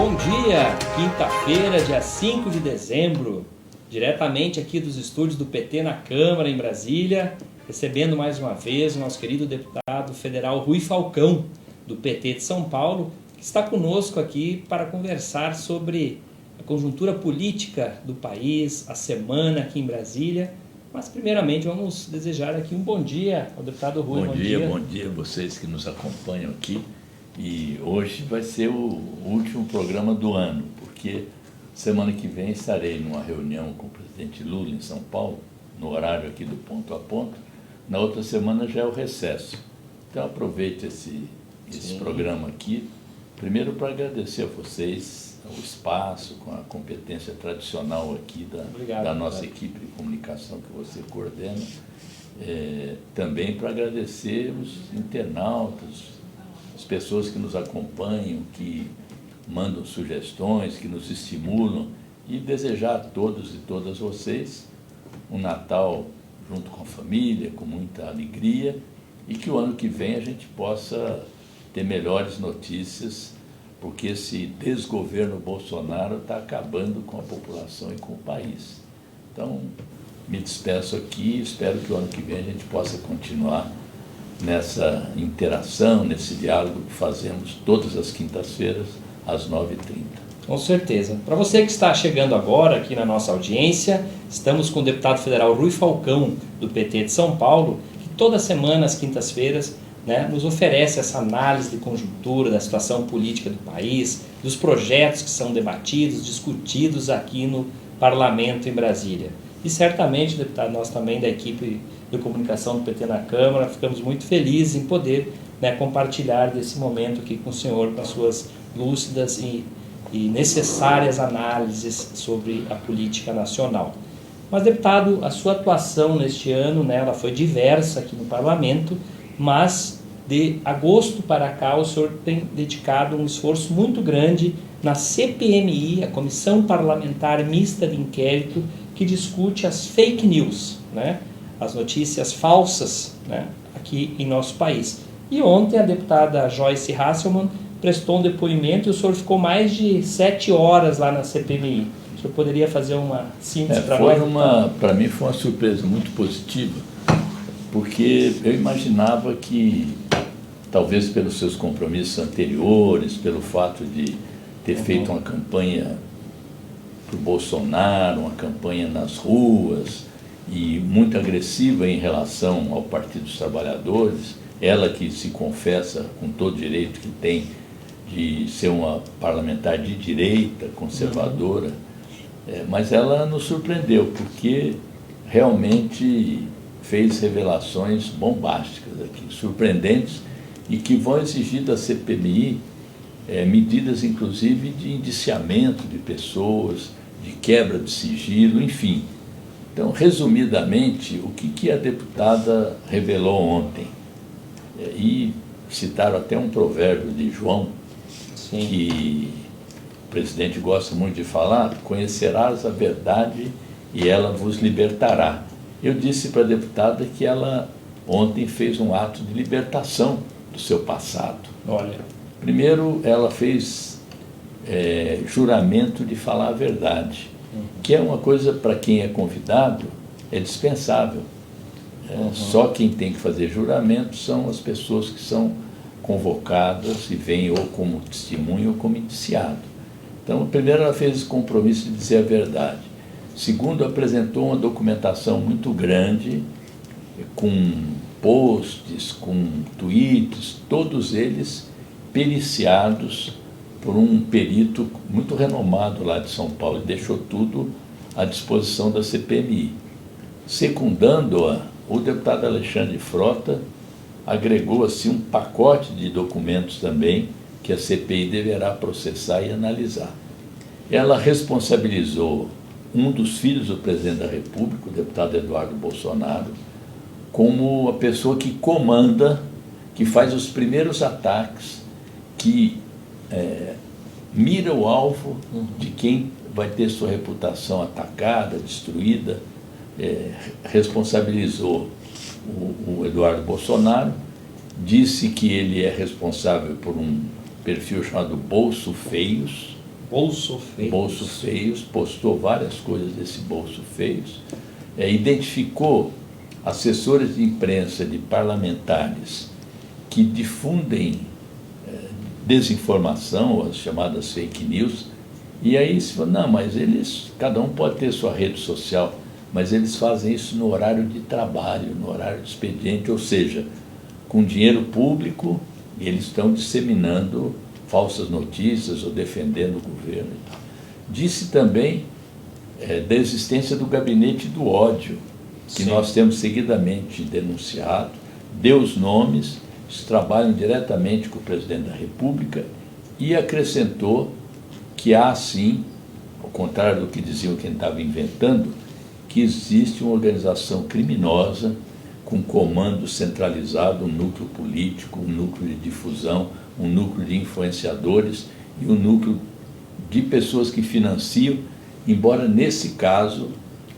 Bom dia, quinta-feira, dia 5 de dezembro, diretamente aqui dos estúdios do PT na Câmara, em Brasília, recebendo mais uma vez o nosso querido deputado federal Rui Falcão, do PT de São Paulo, que está conosco aqui para conversar sobre a conjuntura política do país, a semana aqui em Brasília. Mas, primeiramente, vamos desejar aqui um bom dia ao deputado Rui. Bom dia a vocês que nos acompanham aqui. E hoje vai ser o último programa do ano, porque semana que vem estarei numa reunião com o presidente Lula em São Paulo, no horário aqui do Ponto a Ponto. Na outra semana já é o recesso. Então, aproveito esse programa aqui, primeiro para agradecer a vocês o espaço, com a competência tradicional aqui da nossa equipe de comunicação que você coordena. Também para agradecer os internautas, as pessoas que nos acompanham, que mandam sugestões, que nos estimulam, e desejar a todos e todas vocês um Natal junto com a família, com muita alegria, e que o ano que vem a gente possa ter melhores notícias, porque esse desgoverno Bolsonaro está acabando com a população e com o país. Então, me despeço aqui e espero que o ano que vem a gente possa continuar nessa interação, nesse diálogo que fazemos todas as quintas-feiras, às 9h30. Com certeza. Para você que está chegando agora aqui na nossa audiência, estamos com o deputado federal Rui Falcão, do PT de São Paulo, que toda semana, às quintas-feiras, nos oferece essa análise de conjuntura da situação política do país, dos projetos que são debatidos, discutidos aqui no Parlamento em Brasília. E certamente, deputado, nós também da equipe de comunicação do PT na Câmara, ficamos muito felizes em poder compartilhar desse momento aqui com o senhor, com as suas lúcidas e necessárias análises sobre a política nacional. Mas, deputado, a sua atuação neste ano, ela foi diversa aqui no Parlamento, mas de agosto para cá o senhor tem dedicado um esforço muito grande na CPMI, a Comissão Parlamentar Mista de Inquérito, que discute as fake news, as notícias falsas aqui em nosso país. E ontem a deputada Joyce Hasselmann prestou um depoimento e o senhor ficou mais de 7 horas lá na CPMI. O senhor poderia fazer uma síntese para nós? Para mim foi uma surpresa muito positiva, porque eu imaginava que, talvez pelos seus compromissos anteriores, pelo fato de ter feito uma campanha para o Bolsonaro, uma campanha nas ruas, e muito agressiva em relação ao Partido dos Trabalhadores, ela que se confessa com todo o direito que tem de ser uma parlamentar de direita, conservadora, mas ela nos surpreendeu, porque realmente fez revelações bombásticas aqui, surpreendentes, e que vão exigir da CPMI medidas, inclusive, de indiciamento de pessoas, de quebra de sigilo, enfim. Então, resumidamente, o que a deputada revelou ontem, e citaram até um provérbio de João, Sim, que o presidente gosta muito de falar: conhecerás a verdade e ela vos libertará. Eu disse para a deputada que ela ontem fez um ato de libertação do seu passado. Olha. Primeiro, ela fez juramento de falar a verdade, que é uma coisa, para quem é convidado, é dispensável. Só quem tem que fazer juramento são as pessoas que são convocadas e vêm ou como testemunho ou como indiciado. Então, primeiro, ela fez esse compromisso de dizer a verdade. Segundo, apresentou uma documentação muito grande, com posts, com tweets, todos eles periciados por um perito muito renomado lá de São Paulo, e deixou tudo à disposição da CPMI. Secundando-a, o deputado Alexandre Frota agregou assim um pacote de documentos também que a CPI deverá processar e analisar. Ela responsabilizou um dos filhos do presidente da República, o deputado Eduardo Bolsonaro, como a pessoa que comanda, que faz os primeiros ataques, que mira o alvo de quem vai ter sua reputação atacada, destruída. Responsabilizou o Eduardo Bolsonaro, disse que ele é responsável por um perfil chamado Bolso Feios, Bolso Feios. Bolso Feios, postou várias coisas desse Bolso Feios, identificou assessores de imprensa de parlamentares que difundem desinformação, as chamadas fake news, e aí se fala, não, mas cada um pode ter sua rede social, mas eles fazem isso no horário de trabalho, no horário de expediente, ou seja, com dinheiro público, eles estão disseminando falsas notícias ou defendendo o governo e tal. Disse também da existência do gabinete do ódio, que Sim. nós temos seguidamente denunciado, deu os nomes, eles trabalham diretamente com o presidente da República e acrescentou que há sim, ao contrário do que diziam quem estava inventando, que existe uma organização criminosa com comando centralizado, um núcleo político, um núcleo de difusão, um núcleo de influenciadores e um núcleo de pessoas que financiam, embora nesse caso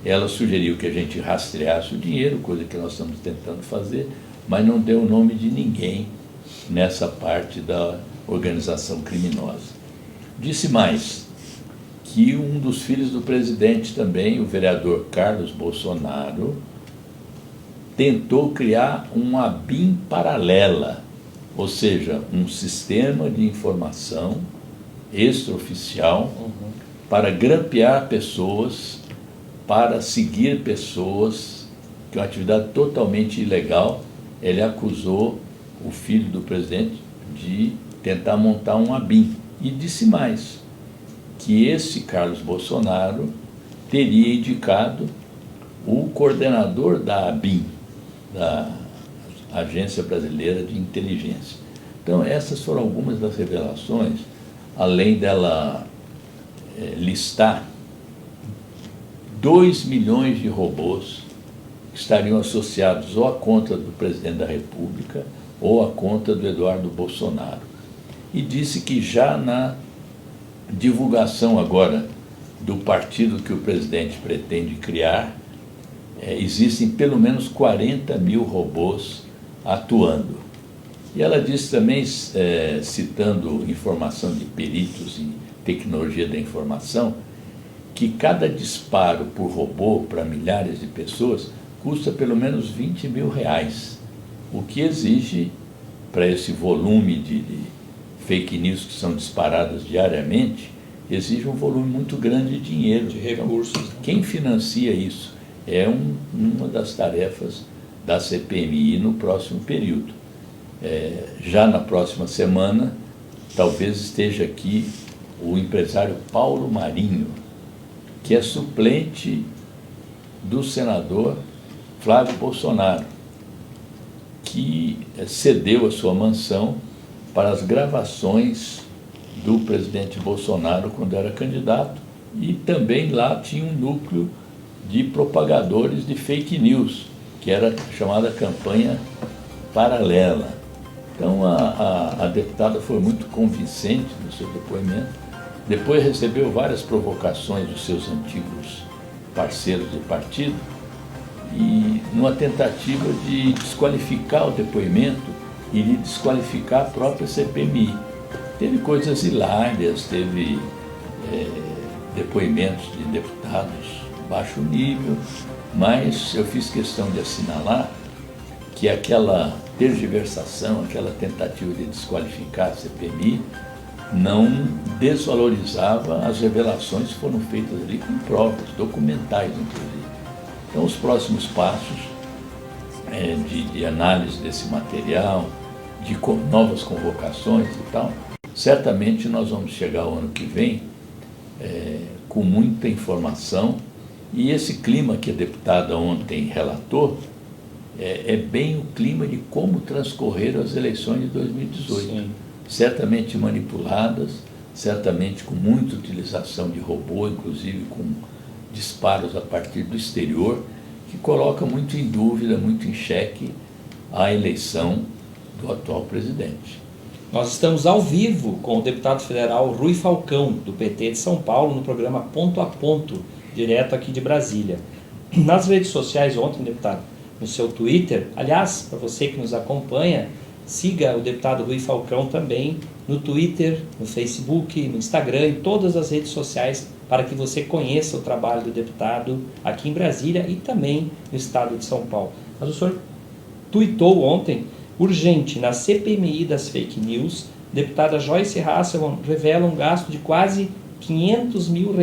ela sugeriu que a gente rastreasse o dinheiro, coisa que nós estamos tentando fazer, mas não deu o nome de ninguém nessa parte da organização criminosa. Disse mais, que um dos filhos do presidente também, o vereador Carlos Bolsonaro, tentou criar uma ABIN paralela, ou seja, um sistema de informação extraoficial para grampear pessoas, para seguir pessoas, que é uma atividade totalmente ilegal. Ele acusou o filho do presidente de tentar montar um ABIN. E disse mais, que esse Carlos Bolsonaro teria indicado o coordenador da ABIN, da Agência Brasileira de Inteligência. Então, essas foram algumas das revelações, além dela listar 2 milhões de robôs que estariam associados ou à conta do presidente da República ou à conta do Eduardo Bolsonaro. E disse que já na divulgação agora do partido que o presidente pretende criar, existem pelo menos 40 mil robôs atuando. E ela disse também, citando informação de peritos em tecnologia da informação, que cada disparo por robô para milhares de pessoas custa pelo menos R$20 mil, o que exige, para esse volume de fake news que são disparadas diariamente, exige um volume muito grande de dinheiro. De recursos. Então, quem financia isso é uma das tarefas da CPMI no próximo período. Já na próxima semana, talvez esteja aqui o empresário Paulo Marinho, que é suplente do senador Flávio Bolsonaro, que cedeu a sua mansão para as gravações do presidente Bolsonaro quando era candidato, e também lá tinha um núcleo de propagadores de fake news, que era a chamada campanha paralela. Então a deputada foi muito convincente no seu depoimento, depois recebeu várias provocações dos seus antigos parceiros de partido, e numa tentativa de desqualificar o depoimento e de desqualificar a própria CPMI. Teve coisas hilárias, teve depoimentos de deputados baixo nível, mas eu fiz questão de assinalar que aquela tergiversação, aquela tentativa de desqualificar a CPMI não desvalorizava as revelações que foram feitas ali com provas, documentais inclusive. Então os próximos passos de análise desse material, de novas convocações e tal, certamente nós vamos chegar ao ano que vem com muita informação, e esse clima que a deputada ontem relatou é bem o clima de como transcorreram as eleições de 2018. Sim. Certamente manipuladas, certamente com muita utilização de robô, inclusive com disparos a partir do exterior, que coloca muito em dúvida, muito em xeque a eleição do atual presidente. Nós estamos ao vivo com o deputado federal Rui Falcão, do PT de São Paulo, no programa Ponto a Ponto, direto aqui de Brasília. Nas redes sociais ontem, deputado, no seu Twitter, aliás, para você que nos acompanha, siga o deputado Rui Falcão também no Twitter, no Facebook, no Instagram, em todas as redes sociais, para que você conheça o trabalho do deputado aqui em Brasília e também no estado de São Paulo. Mas o senhor tuitou ontem, urgente, na CPMI das fake news, deputada Joyce Hasselmann revela um gasto de quase R$500 mil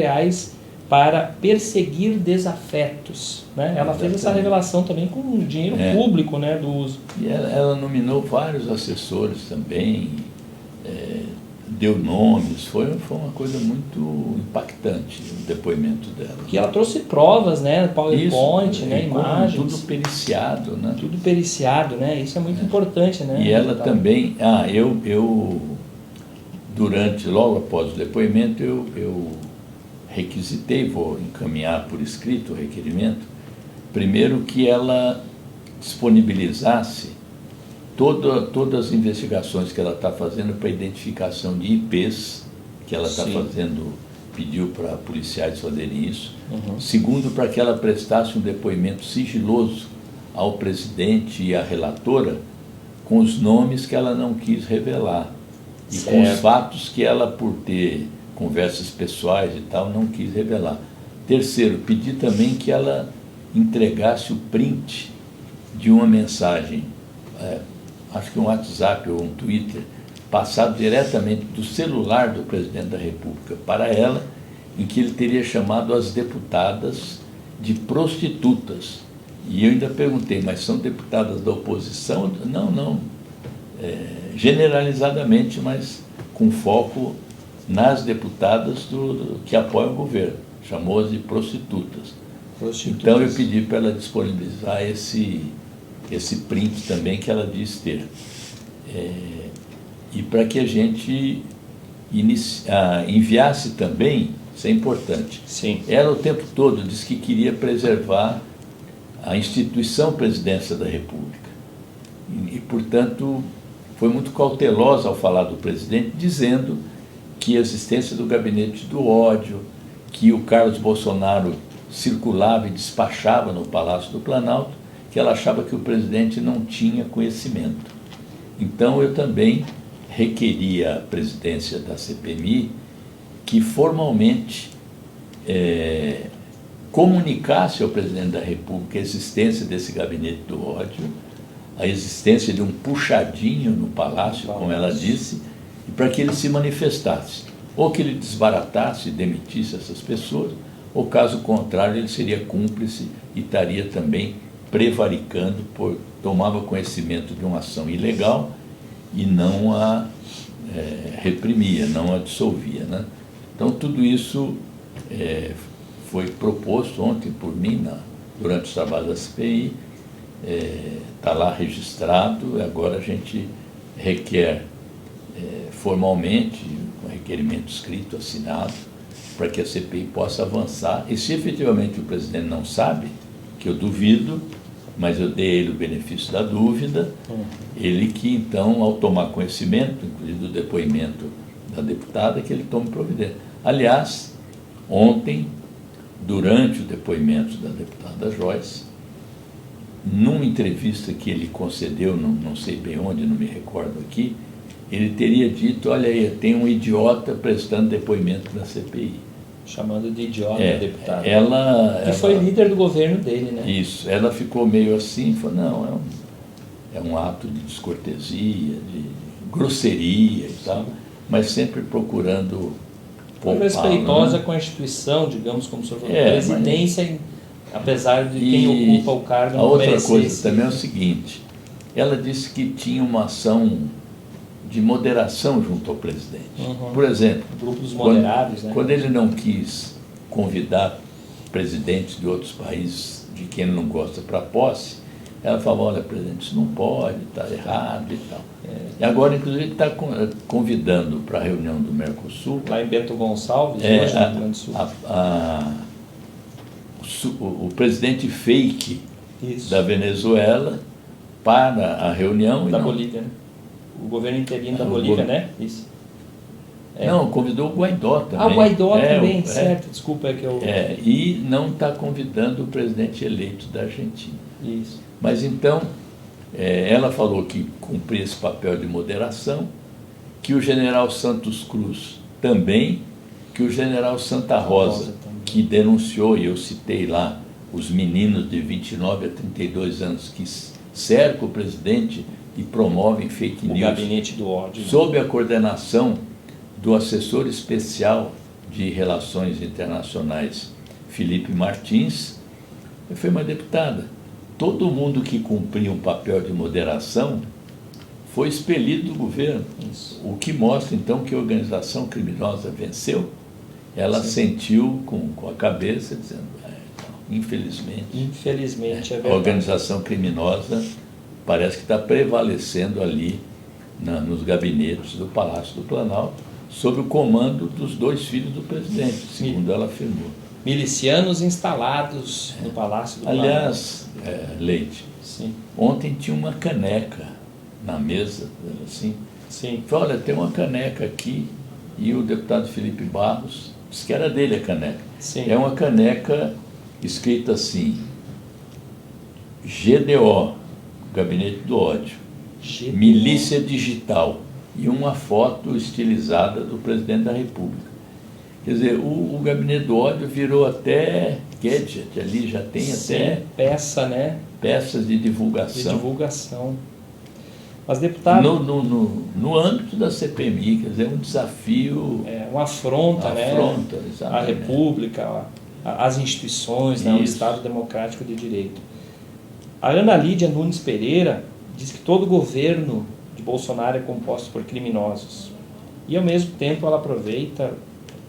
para perseguir desafetos. Né? Ela fez essa revelação também com dinheiro público, né, do uso. E ela nominou vários assessores também, deu nomes, foi uma coisa muito impactante o depoimento dela. Porque ela trouxe provas, né, PowerPoint, Isso, né, imagens. Tudo periciado, né? Tudo periciado, né? Isso é muito importante, né? E ela também, eu logo após o depoimento, eu requisitei, vou encaminhar por escrito o requerimento, primeiro que ela disponibilizasse todas as investigações que ela está fazendo para identificação de IPs, que ela está fazendo, pediu para policiais fazerem isso. Segundo, para que ela prestasse um depoimento sigiloso ao presidente e à relatora, com os nomes que ela não quis revelar, e com os fatos que ela, por ter conversas pessoais e tal, não quis revelar. Terceiro, pedi também que ela entregasse o print de uma mensagem, acho que um WhatsApp ou um Twitter, passado diretamente do celular do presidente da República para ela, em que ele teria chamado as deputadas de prostitutas. E eu ainda perguntei, mas são deputadas da oposição? Não, generalizadamente, mas com foco nas deputadas que apoiam o governo, chamou-as de prostitutas. Então eu pedi para ela disponibilizar esse print também que ela diz ter. E para que a gente enviasse também, isso é importante. Sim. Ela o tempo todo disse que queria preservar a instituição Presidência da República. E portanto, foi muito cautelosa ao falar do presidente, dizendo que a existência do gabinete do ódio, que o Carlos Bolsonaro circulava e despachava no Palácio do Planalto, que ela achava que o presidente não tinha conhecimento. Então eu também requeria a presidência da CPMI que formalmente comunicasse ao presidente da República a existência desse gabinete do ódio, a existência de um puxadinho no Palácio, como ela disse, e para que ele se manifestasse, ou que ele desbaratasse e demitisse essas pessoas, ou caso contrário ele seria cúmplice e estaria também prevaricando, tomava conhecimento de uma ação ilegal e não a reprimia, não a dissolvia, né? Então tudo isso foi proposto ontem por mim durante os trabalhos da CPI, está lá registrado, agora a gente requer formalmente um requerimento escrito, assinado, para que a CPI possa avançar. E se efetivamente o presidente não sabe, que eu duvido, mas eu dei a ele o benefício da dúvida, ele que então, ao tomar conhecimento, inclusive do depoimento da deputada, que ele tome providência. Aliás, ontem, durante o depoimento da deputada Joyce, numa entrevista que ele concedeu, não sei bem onde, não me recordo aqui, ele teria dito, olha aí, tem um idiota prestando depoimento na CPI. Chamando de idiota a deputada. Que foi líder do governo dele, né? Isso, ela ficou meio assim, falou, não, é um ato de descortesia, de grosseria e tal, mas sempre procurando poupar, respeitosa com a instituição, digamos, como o senhor falou, presidência, apesar de quem ocupa o cargo não merecer. A outra coisa também é o seguinte, ela disse que tinha uma ação de moderação junto ao presidente. Por exemplo, grupos moderados, quando ele não quis convidar presidentes de outros países de quem ele não gosta para a posse, ela falou, olha, presidente, isso não pode, está errado e tal. E agora, inclusive, ele está convidando para a reunião do Mercosul. Lá em Bento Gonçalves, hoje no Rio Grande do Sul. O presidente fake da Venezuela para a reunião. Da Bolívia, né? O governo interino da Bolívia, né? Isso. Não, convidou o Guaidó também. O Guaidó também, certo. Desculpa, que eu... E não está convidando o presidente eleito da Argentina. Isso. Mas então, ela falou que cumpria esse papel de moderação que o general Santos Cruz também, que o general Santa Rosa, que denunciou, e eu citei lá, os meninos de 29 a 32 anos que cercam o presidente e promovem fake news. O gabinete do ódio. Sob a coordenação do assessor especial de Relações Internacionais, Felipe Martins, foi uma deputada. Todo mundo que cumpria um papel de moderação foi expelido do governo. Isso. O que mostra, então, que a organização criminosa venceu. Ela sentiu com a cabeça, dizendo, infelizmente... Infelizmente, é verdade. A organização criminosa parece que está prevalecendo ali nos gabinetes do Palácio do Planalto, sob o comando dos 2 filhos do presidente, segundo ela afirmou. Milicianos instalados no Palácio do Planalto. Aliás, Leite, sim, ontem tinha uma caneca na mesa, assim. Sim. Falei, olha, tem uma caneca aqui, e o deputado Felipe Barros disse que era dele a caneca. Sim. É uma caneca escrita assim, GDO, Gabinete do Ódio, GDO. Milícia Digital, e uma foto estilizada do presidente da República. Quer dizer, o Gabinete do Ódio virou até gadget, ali já tem até peça, né? Peças de divulgação. De divulgação. Mas, deputado... No âmbito da CPMI, quer dizer, é um desafio... É uma afronta, né? À República, às instituições, né? Ao Estado Democrático de Direito. A Ana Lídia Nunes Pereira diz que todo governo de Bolsonaro é composto por criminosos. E, ao mesmo tempo, ela aproveita,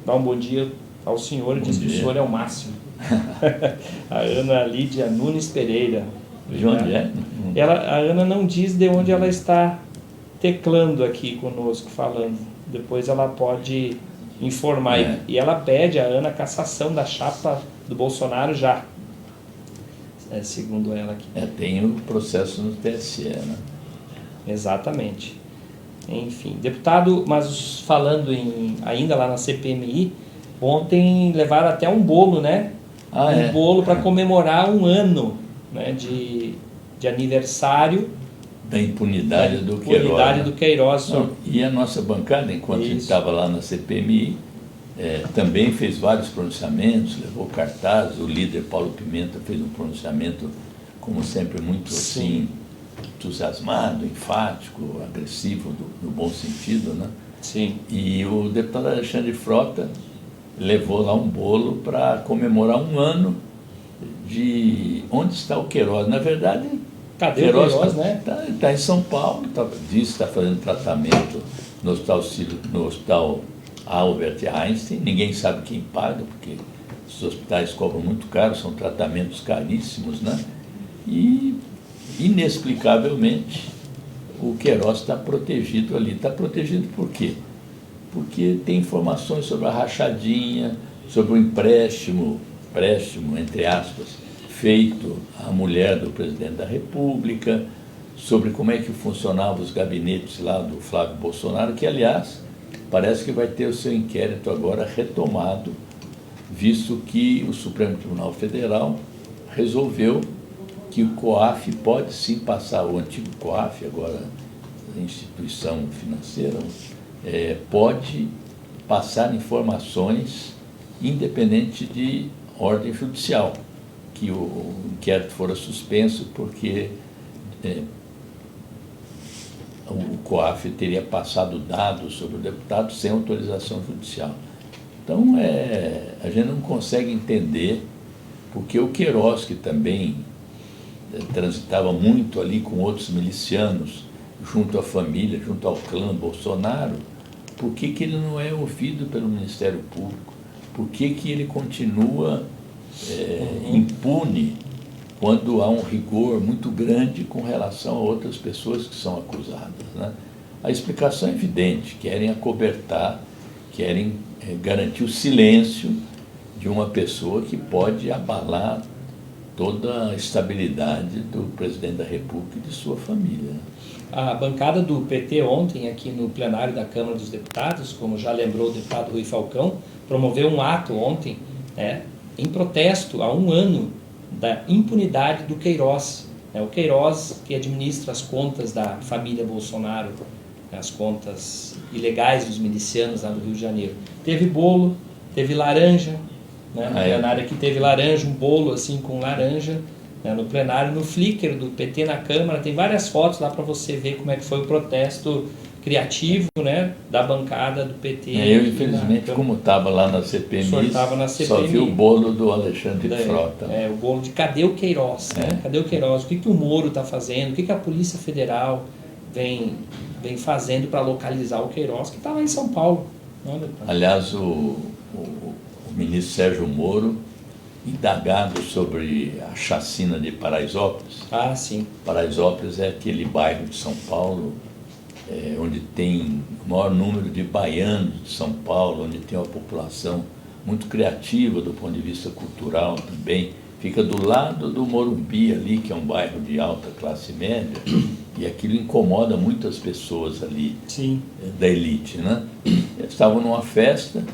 dá um bom dia ao senhor e diz que o senhor é o máximo. A Ana Lídia Nunes Pereira. De onde é? A Ana não diz de onde ela está teclando aqui conosco, falando. Depois ela pode informar. E ela pede a Ana a cassação da chapa do Bolsonaro já. Segundo ela aqui. Tem o processo no TSE, né? Exatamente. Enfim, deputado, mas falando ainda lá na CPMI, ontem levaram até um bolo, né? Bolo para comemorar um ano, né, de aniversário da impunidade do Queiroz. Impunidade do Queiroz. Não, e a nossa bancada, enquanto a gente estava lá na CPMI, também fez vários pronunciamentos, levou cartazes, o líder Paulo Pimenta fez um pronunciamento, como sempre, muito assim, entusiasmado, enfático, agressivo, no bom sentido, né? Sim. E o deputado Alexandre Frota levou lá um bolo para comemorar um ano de onde está o Queiroz. Na verdade, cadê o Queiroz, né? Está em São Paulo, está fazendo tratamento no hospital Albert Einstein. Ninguém sabe quem paga, porque os hospitais cobram muito caro, são tratamentos caríssimos, né? E, inexplicavelmente, o Queiroz está protegido ali. Está protegido por quê? Porque tem informações sobre a rachadinha, sobre o empréstimo, entre aspas, feito à mulher do presidente da República, sobre como é que funcionavam os gabinetes lá do Flávio Bolsonaro, que, aliás, parece que vai ter o seu inquérito agora retomado, visto que o Supremo Tribunal Federal resolveu que o COAF pode sim passar, o antigo COAF, agora instituição financeira, pode passar informações independente de ordem judicial, que o inquérito fora suspenso porque o COAF teria passado dados sobre o deputado sem autorização judicial. Então, a gente não consegue entender porque o Queiroz, que também transitava muito ali com outros milicianos, junto à família, junto ao clã Bolsonaro, por que ele não é ouvido pelo Ministério Público? Por que ele continua impune quando há um rigor muito grande com relação a outras pessoas que são acusadas, né? A explicação é evidente: querem acobertar, querem garantir o silêncio de uma pessoa que pode abalar toda a estabilidade do presidente da República e de sua família. A bancada do PT ontem, aqui no plenário da Câmara dos Deputados, como já lembrou o deputado Rui Falcão, promoveu um ato ontem, em protesto a um ano da impunidade do Queiroz. O Queiroz, que administra as contas da família Bolsonaro as contas ilegais dos milicianos lá do Rio de Janeiro. Teve bolo, teve laranja, né? No plenário aqui teve laranja, um bolo assim com laranja, né? No plenário, no Flickr do PT na Câmara, tem várias fotos lá para você ver como é que foi o protesto criativo, né, da bancada do PT. Eu, infelizmente, como estava lá na CPMI, só vi o bolo do Alexandre Frota. O bolo de cadê o Queiroz? Né? Cadê o Queiroz? O que o Moro está fazendo? O que a Polícia Federal vem fazendo para localizar o Queiroz, que está lá em São Paulo? Aliás, o ministro Sérgio Moro, indagado sobre a chacina de Paraisópolis. Ah, sim. Paraisópolis é aquele bairro de São Paulo onde tem o maior número de baianos de São Paulo, onde tem uma população muito criativa do ponto de vista cultural também. Fica do lado do Morumbi ali, que é um bairro de alta classe média, e aquilo incomoda muitas pessoas ali. Sim. Da elite, né? Eles estavam numa festa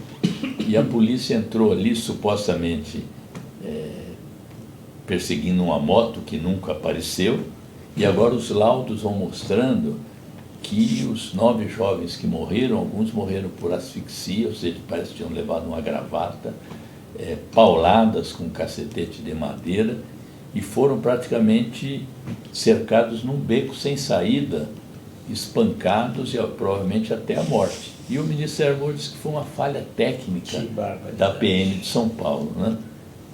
e a polícia entrou ali supostamente perseguindo uma moto que nunca apareceu, e agora os laudos vão mostrando que os 9 jovens que morreram, alguns morreram por asfixia, ou seja, parece que tinham levado uma gravata, pauladas com cacetete de madeira, e foram praticamente cercados num beco sem saída, espancados e provavelmente até a morte. E o ministro Sérgio Moro disse que foi uma falha técnica da PM de São Paulo, né?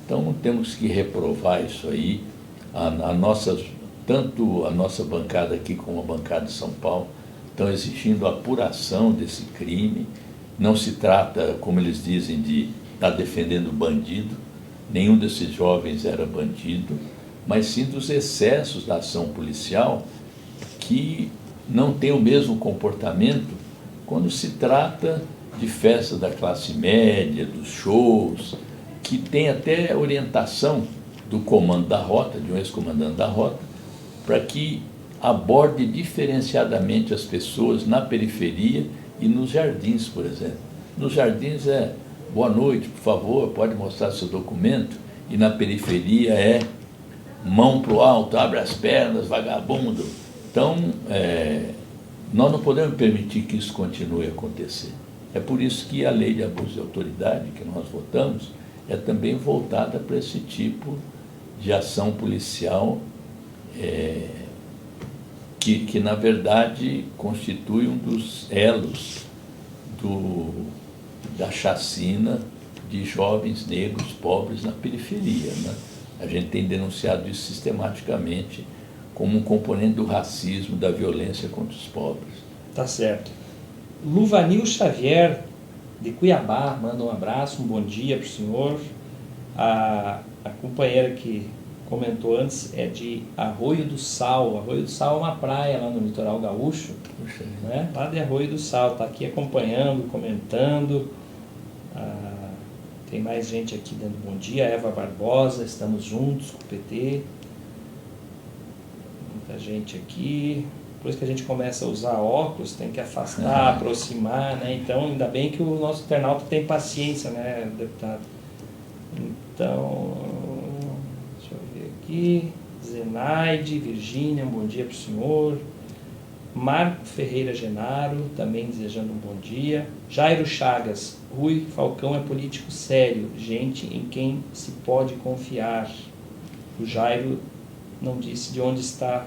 Então temos que reprovar isso aí. Tanto a nossa bancada aqui como a bancada de São Paulo estão exigindo a apuração desse crime. Não se trata, como eles dizem, de estar defendendo bandido. Nenhum desses jovens era bandido, mas sim dos excessos da ação policial, que não tem o mesmo comportamento quando se trata de festas da classe média, dos shows, que tem até orientação do comando da rota, de um ex-comandante da rota, para que aborde diferenciadamente as pessoas na periferia e nos jardins, por exemplo. Nos jardins boa noite, por favor, pode mostrar seu documento, e na periferia mão para o alto, abre as pernas, vagabundo. Então, nós não podemos permitir que isso continue a acontecer. É por isso que a lei de abuso de autoridade que nós votamos é também voltada para esse tipo de ação policial que na verdade constitui um dos elos da chacina de jovens negros pobres na periferia, né? A gente tem denunciado isso sistematicamente como um componente do racismo, da violência contra os pobres. Tá certo. Luvanil Xavier, de Cuiabá, manda um abraço, um bom dia para o senhor. A companheira que comentou antes é de Arroio do Sal. Arroio do Sal é uma praia lá no litoral gaúcho, né? Lá de Arroio do Sal, está aqui acompanhando, comentando. Tem mais gente aqui dando bom dia. Eva Barbosa, estamos juntos com o PT. Muita gente aqui. Depois que a gente começa a usar óculos, tem que afastar, aproximar, né? Então, ainda bem que o nosso internauta tem paciência, né, deputado? Então, deixa eu ver aqui. Zenaide, Virgínia, um bom dia para o senhor. Marco Ferreira Genaro, também desejando um bom dia. Jairo Chagas, Rui Falcão é político sério, gente em quem se pode confiar. O Jairo não disse de onde está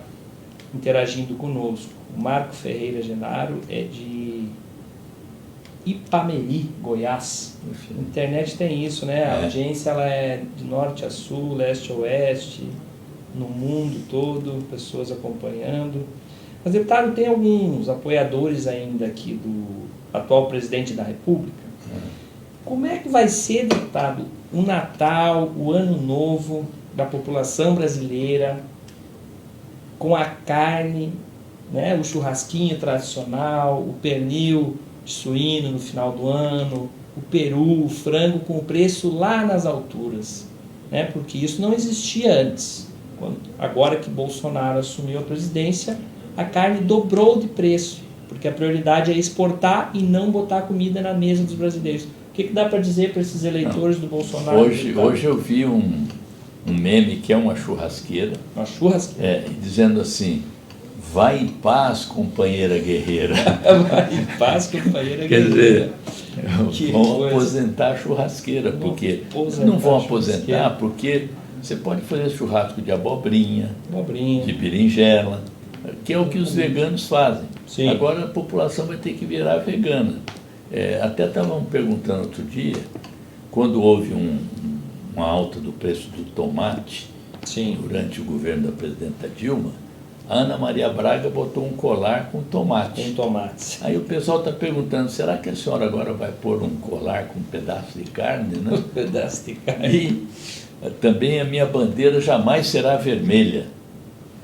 interagindo conosco. O Marco Ferreira Genaro é de Ipameri, Goiás. A internet tem isso, né? A audiência ela é de norte a sul, leste a oeste, no mundo todo, pessoas acompanhando. Mas, deputado, tem alguns apoiadores ainda aqui do atual presidente da República. Como é que vai ser, deputado, o Natal, o Ano Novo da população brasileira, com a carne, né, o churrasquinho tradicional, o pernil de suíno no final do ano, o peru, o frango com o preço lá nas alturas, né, porque isso não existia antes. Agora que Bolsonaro assumiu a presidência, a carne dobrou de preço, porque a prioridade é exportar e não botar comida na mesa dos brasileiros. O que dá para dizer para esses eleitores do Bolsonaro? Hoje eu vi um meme que é uma churrasqueira. Uma churrasqueira? Dizendo assim: vai em paz, companheira guerreira. Vai em paz, companheira Quer guerreira. dizer, vão aposentar a churrasqueira, porque não vão aposentar porque você pode fazer churrasco de abobrinha, de berinjela, que é o que os veganos fazem. Sim. Agora a população vai ter que virar vegana. Até estavam perguntando outro dia, quando houve uma alta do preço do tomate, sim, durante o governo da presidenta Dilma, a Ana Maria Braga botou um colar com tomate. Com tomates. Aí o pessoal está perguntando, será que a senhora agora vai pôr um colar com um pedaço de carne? Né? Um pedaço de carne. E também a minha bandeira jamais será vermelha,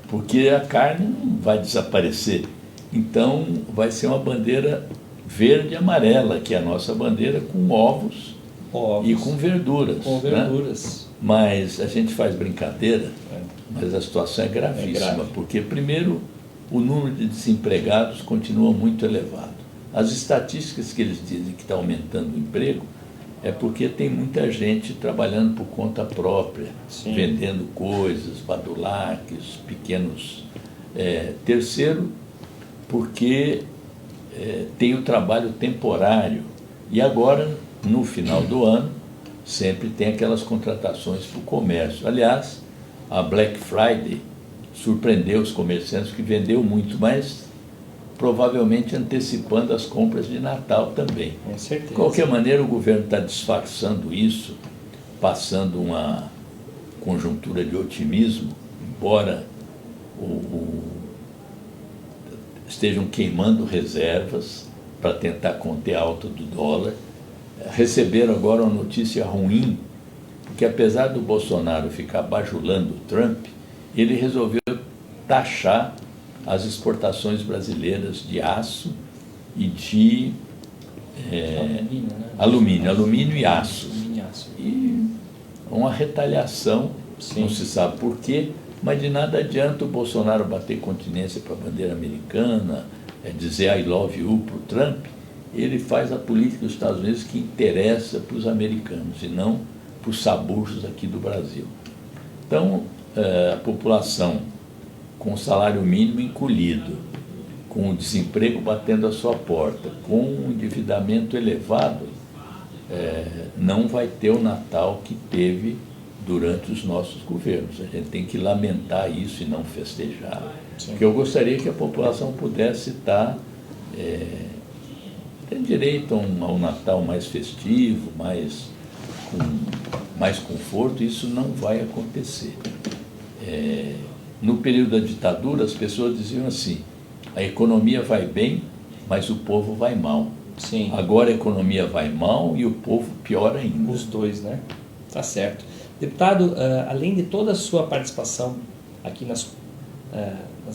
porque a carne não vai desaparecer. Então vai ser uma bandeira verde e amarela, que é a nossa bandeira, com ovos. E com verduras. Com verduras. Né? Mas a gente faz brincadeira, mas a situação é gravíssima, porque, primeiro, o número de desempregados continua muito elevado. As estatísticas que eles dizem que está aumentando o emprego é porque tem muita gente trabalhando por conta própria, sim, vendendo coisas, badulaques, pequenos. Terceiro, porque tem o trabalho temporário. E agora, no final do ano, sempre tem aquelas contratações para o comércio. Aliás, a Black Friday surpreendeu os comerciantes, que vendeu muito, mas provavelmente antecipando as compras de Natal também. Com certeza. De qualquer maneira, o governo está disfarçando isso, passando uma conjuntura de otimismo, embora estejam queimando reservas para tentar conter a alta do dólar. Receberam agora uma notícia ruim, porque apesar do Bolsonaro ficar bajulando o Trump, ele resolveu taxar as exportações brasileiras de aço e de alumínio e aço. E uma retaliação, sim, não se sabe por quê, mas de nada adianta o Bolsonaro bater continência para a bandeira americana, dizer I love you para o Trump. Ele faz a política dos Estados Unidos que interessa para os americanos e não para os sabujos aqui do Brasil. Então, a população com o salário mínimo encolhido, com o desemprego batendo a sua porta, com um endividamento elevado, não vai ter o Natal que teve durante os nossos governos. A gente tem que lamentar isso e não festejar. Sim. Porque eu gostaria que a população pudesse estar... tem direito a um Natal mais festivo, com mais conforto. Isso não vai acontecer. No período da ditadura, as pessoas diziam assim, a economia vai bem, mas o povo vai mal. Sim. Agora a economia vai mal e o povo pior ainda. Os dois, né? Tá certo. Deputado, além de toda a sua participação aqui nas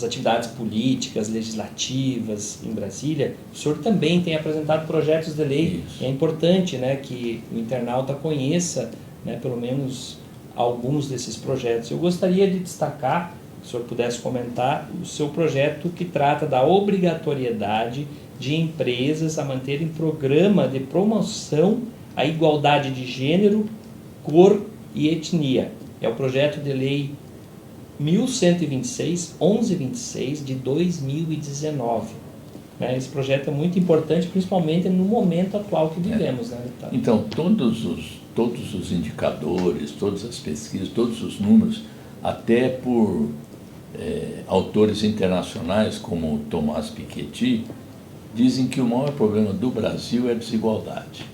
atividades políticas, legislativas em Brasília, o senhor também tem apresentado projetos de lei. Isso. É importante, né, que o internauta conheça, né, pelo menos alguns desses projetos. Eu gostaria de destacar, se o senhor pudesse comentar, o seu projeto que trata da obrigatoriedade de empresas a manterem programa de promoção à igualdade de gênero, cor e etnia. É o projeto de lei 1126 de 2019. Esse projeto é muito importante, principalmente no momento atual que vivemos. Né, deputado? Então, todos os indicadores, todas as pesquisas, todos os números, até por autores internacionais como Thomas Piketty, dizem que o maior problema do Brasil é a desigualdade.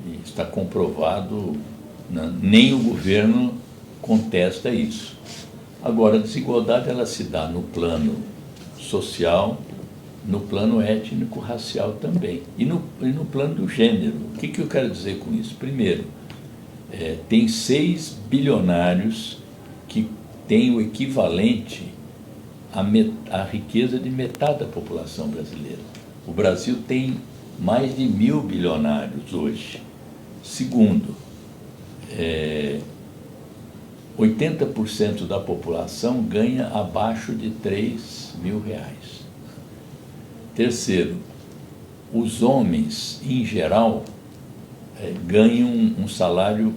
E está comprovado, nem o governo contesta isso. Agora, a desigualdade ela se dá no plano social, no plano étnico, racial também, e no plano do gênero. O que eu quero dizer com isso? Primeiro, tem 6 bilionários que têm o equivalente à riqueza de metade da população brasileira. O Brasil tem mais de 1.000 bilionários hoje. Segundo, 80% da população ganha abaixo de R$3.000. Terceiro, os homens, em geral, ganham um salário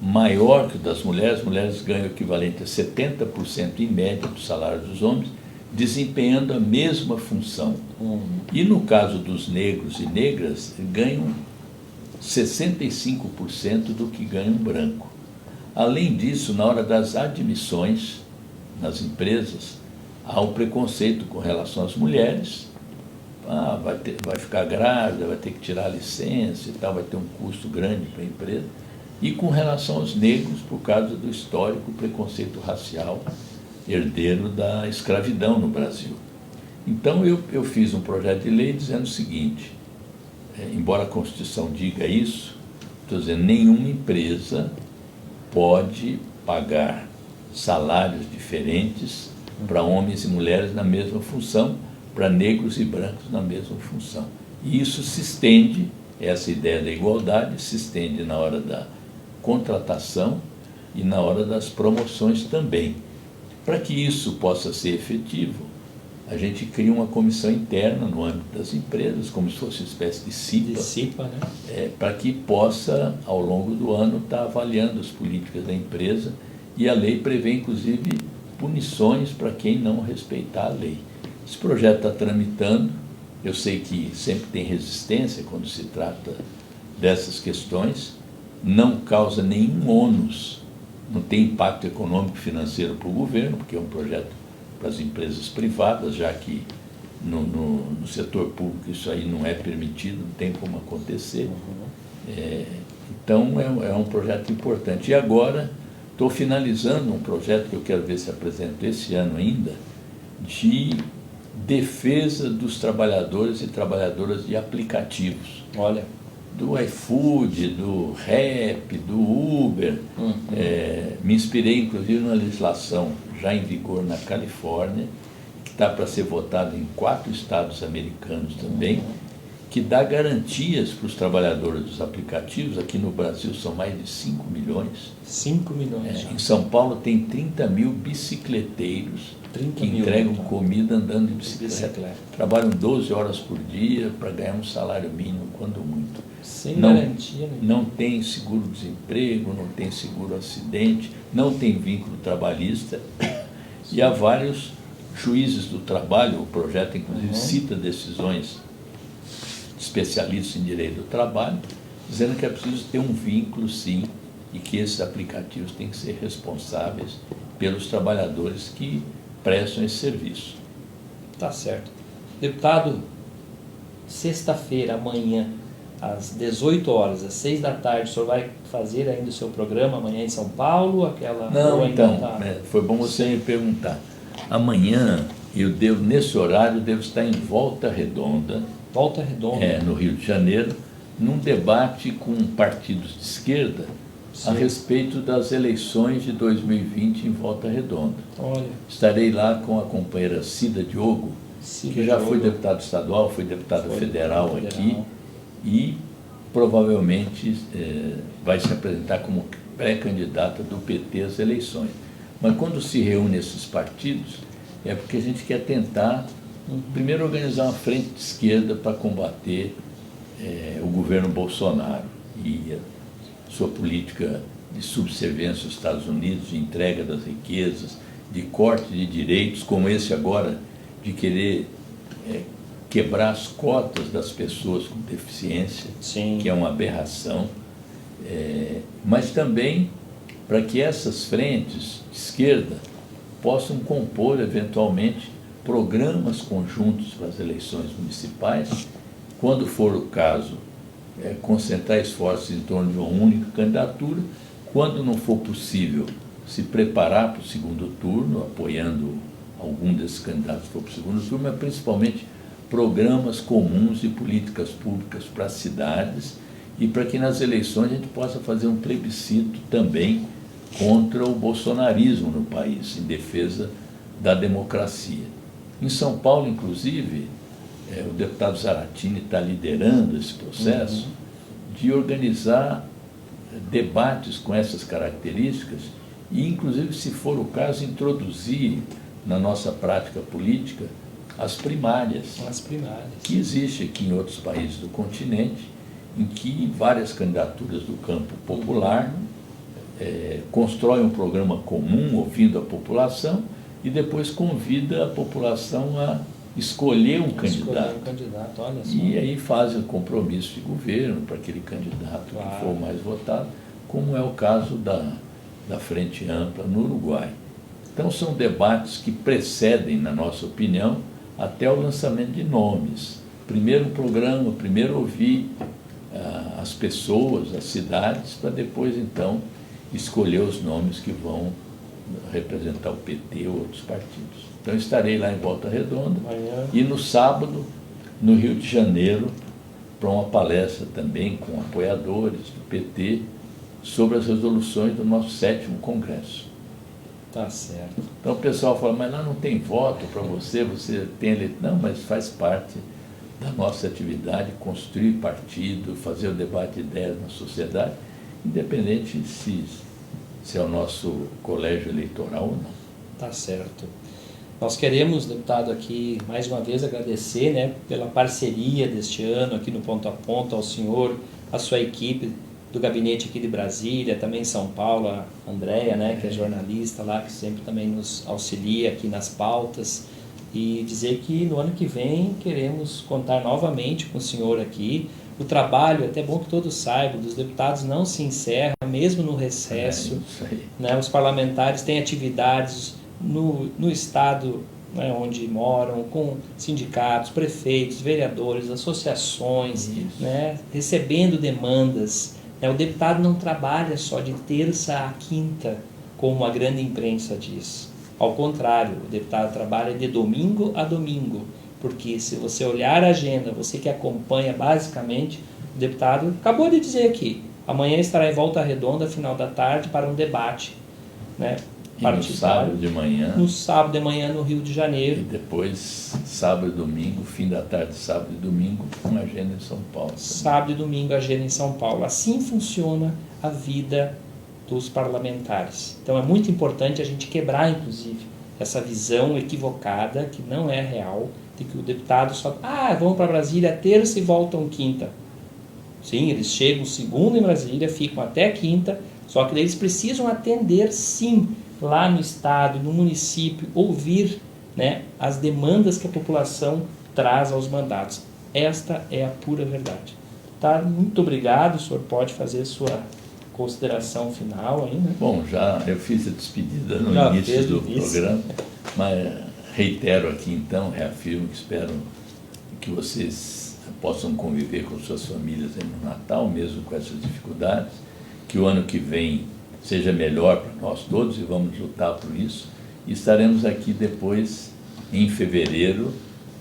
maior que o das mulheres. As mulheres ganham o equivalente a 70% em média do salário dos homens, desempenhando a mesma função. E no caso dos negros e negras, ganham 65% do que ganha um branco. Além disso, na hora das admissões nas empresas, há um preconceito com relação às mulheres. Vai ficar grávida, vai ter que tirar a licença e tal, vai ter um custo grande para a empresa. E com relação aos negros, por causa do histórico preconceito racial herdeiro da escravidão no Brasil. Então eu fiz um projeto de lei dizendo o seguinte, embora a Constituição diga isso, estou dizendo, nenhuma empresa pode pagar salários diferentes para homens e mulheres na mesma função, para negros e brancos na mesma função. E isso se estende, essa ideia da igualdade se estende na hora da contratação e na hora das promoções também. Para que isso possa ser efetivo, a gente cria uma comissão interna no âmbito das empresas, como se fosse uma espécie de CIPA, né? Para que possa, ao longo do ano, estar avaliando as políticas da empresa, e a lei prevê, inclusive, punições para quem não respeitar a lei. Esse projeto está tramitando, eu sei que sempre tem resistência quando se trata dessas questões, não causa nenhum ônus, não tem impacto econômico e financeiro para o governo, porque é um projeto para as empresas privadas, já que no setor público isso aí não é permitido, não tem como acontecer. Então é um projeto importante. E agora estou finalizando um projeto que eu quero ver se apresento esse ano ainda, de defesa dos trabalhadores e trabalhadoras de aplicativos. Olha, do iFood, do Rap, do Uber. Me inspirei, inclusive, na legislação já em vigor na Califórnia, que está para ser votada em 4 estados americanos também, que dá garantias para os trabalhadores dos aplicativos. Aqui no Brasil são mais de 5 milhões. 5 milhões. Em São Paulo tem 30 mil bicicleteiros que entregam comida andando de bicicleta. Trabalham 12 horas por dia para ganhar um salário mínimo, quando muito. Sem garantia, né? Não tem seguro-desemprego, não tem seguro-acidente, não tem vínculo trabalhista. E há vários juízes do trabalho, o projeto inclusive cita decisões de especialistas em direito do trabalho, dizendo que é preciso ter um vínculo, sim, e que esses aplicativos têm que ser responsáveis pelos trabalhadores que prestam esse serviço. Tá certo. Deputado, sexta-feira, amanhã, às 18 horas, às 6 da tarde, o senhor vai fazer ainda o seu programa amanhã em São Paulo? Não, então, foi bom você me perguntar. Amanhã, nesse horário, devo estar em Volta Redonda. Volta Redonda? No Rio de Janeiro, num debate com partidos de esquerda, a respeito das eleições de 2020 em Volta Redonda. Olha. Estarei lá com a companheira Cida Diogo, que já foi deputado estadual, foi deputada federal aqui, e provavelmente vai se apresentar como pré-candidata do PT às eleições. Mas quando se reúne esses partidos, é porque a gente quer tentar, primeiro, organizar uma frente de esquerda para combater o governo Bolsonaro e a sua política de subserviência aos Estados Unidos, de entrega das riquezas, de corte de direitos, como esse agora, de querer quebrar as cotas das pessoas com deficiência, Sim. que é uma aberração, mas também para que essas frentes de esquerda possam compor, eventualmente, programas conjuntos para as eleições municipais, quando for o caso, concentrar esforços em torno de uma única candidatura, quando não for possível, se preparar para o segundo turno, apoiando algum desses candidatos que for para o segundo turno, mas principalmente programas comuns de políticas públicas para as cidades e para que nas eleições a gente possa fazer um plebiscito também contra o bolsonarismo no país, em defesa da democracia. Em São Paulo, inclusive, o deputado Zaratini está liderando esse processo de organizar debates com essas características e, inclusive, se for o caso, introduzir na nossa prática política as primárias. Que existe aqui em outros países do continente, em que várias candidaturas do campo popular constroem um programa comum, ouvindo a população, e depois convida a população a escolher um candidato. Olha só. E aí faz o compromisso de governo para aquele candidato que for mais votado, como é o caso da Frente Ampla no Uruguai. Então são debates que precedem, na nossa opinião, até o lançamento de nomes. Primeiro o programa, primeiro ouvir as pessoas, as cidades, para depois então escolher os nomes que vão representar o PT ou outros partidos. Então estarei lá em Volta Redonda e no sábado, no Rio de Janeiro, para uma palestra também com apoiadores do PT sobre as resoluções do nosso 7º Congresso. Tá certo. Então o pessoal fala, mas lá não tem voto para você tem eleito. Não, mas faz parte da nossa atividade, construir partido, fazer o debate de ideias na sociedade, independente se é o nosso colégio eleitoral ou não. Tá certo. Nós queremos, deputado, aqui mais uma vez agradecer, né, pela parceria deste ano aqui no Ponto a Ponto, ao senhor, a sua equipe do gabinete aqui de Brasília, também São Paulo, a Andréia, né, que é jornalista lá, que sempre também nos auxilia aqui nas pautas, e dizer que no ano que vem queremos contar novamente com o senhor aqui. O trabalho, é até bom que todos saibam, dos deputados não se encerra, mesmo no recesso, né, os parlamentares têm atividades no estado, né, onde moram, com sindicatos, prefeitos, vereadores, associações, né, recebendo demandas. O deputado não trabalha só de terça a quinta, como a grande imprensa diz. Ao contrário, o deputado trabalha de domingo a domingo, porque se você olhar a agenda, você que acompanha basicamente, o deputado acabou de dizer aqui, amanhã estará em Volta Redonda, final da tarde, para um debate, né, partidário. No sábado de manhã. No sábado de manhã, no Rio de Janeiro. E depois, sábado e domingo, fim da tarde, sábado e domingo, uma agenda em São Paulo. Também. Sábado e domingo, agenda em São Paulo. Assim funciona a vida dos parlamentares. Então é muito importante a gente quebrar, inclusive, essa visão equivocada, que não é real, de que o deputado só... vão para Brasília terça e voltam quinta. Sim, eles chegam segunda em Brasília, ficam até quinta, só que eles precisam atender, sim, lá no estado, no município, ouvir, né, as demandas que a população traz aos mandatos. Esta é a pura verdade. Tá? Muito obrigado, o senhor pode fazer sua consideração final aí, né? Bom, eu fiz a despedida no início do programa, mas reitero aqui então, reafirmo que espero que vocês possam conviver com suas famílias no Natal, mesmo com essas dificuldades, que o ano que vem seja melhor para nós todos e vamos lutar por isso. E estaremos aqui depois, em fevereiro,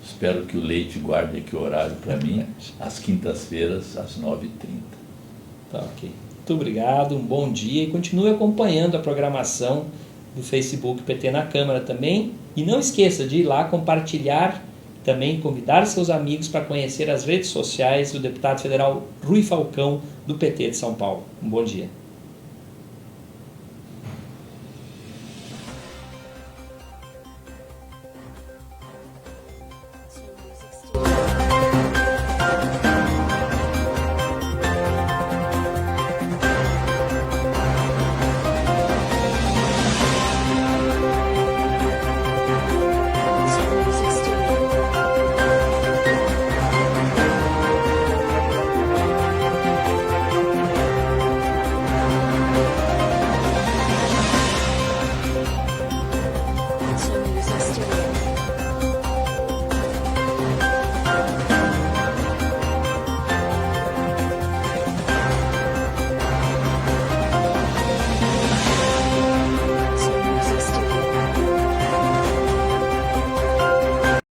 espero que o Leite guarde aqui o horário para mim, às quintas-feiras, às 9h30. Tá, ok. Muito obrigado, um bom dia e continue acompanhando a programação do Facebook PT na Câmara também. E não esqueça de ir lá compartilhar, também convidar seus amigos para conhecer as redes sociais do deputado federal Rui Falcão, do PT de São Paulo. Um bom dia.